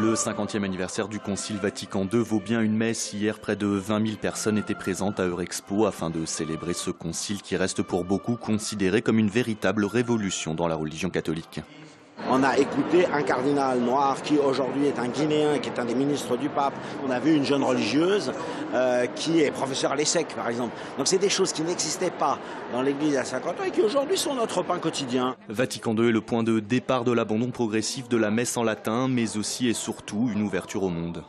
Le 50e anniversaire du Concile Vatican II vaut bien une messe. Hier, près de 20 000 personnes étaient présentes à Eurexpo afin de célébrer ce concile qui reste pour beaucoup considéré comme une véritable révolution dans la religion catholique. On a écouté un cardinal noir qui aujourd'hui est un Guinéen, qui est un des ministres du pape. On a vu une jeune religieuse qui est professeure à l'ESSEC, par exemple. Donc c'est des choses qui n'existaient pas dans l'Église à 50 ans et qui aujourd'hui sont notre pain quotidien. Vatican II est le point de départ de l'abandon progressif de la messe en latin, mais aussi et surtout une ouverture au monde.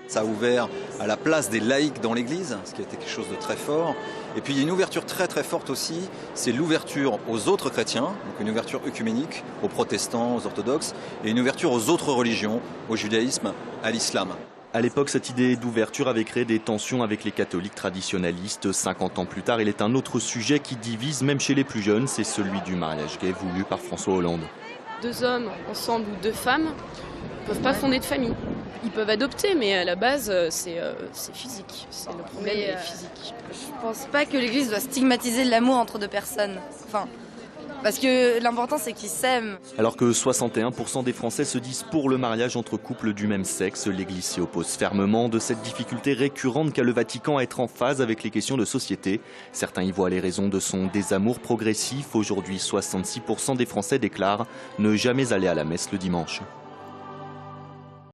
Ça a ouvert à la place des laïcs dans l'Église, ce qui a été quelque chose de très fort. Et puis il y a une ouverture très très forte aussi, c'est l'ouverture aux autres chrétiens, donc une ouverture œcuménique, aux protestants, aux orthodoxes, et une ouverture aux autres religions, au judaïsme, à l'islam. À l'époque, cette idée d'ouverture avait créé des tensions avec les catholiques traditionnalistes. 50 ans plus tard, il est un autre sujet qui divise même chez les plus jeunes, c'est celui du mariage gay voulu par François Hollande. 2 hommes ensemble ou 2 femmes ne peuvent pas fonder de famille. Ils peuvent adopter, mais à la base, c'est physique. Le problème est physique. Je pense pas que l'Église doit stigmatiser l'amour entre 2 personnes. Parce que l'important, c'est qu'ils s'aiment. Alors que 61% des Français se disent pour le mariage entre couples du même sexe, l'Église s'y oppose fermement. De cette difficulté récurrente qu'a le Vatican à être en phase avec les questions de société. Certains y voient les raisons de son désamour progressif. Aujourd'hui, 66% des Français déclarent ne jamais aller à la messe le dimanche.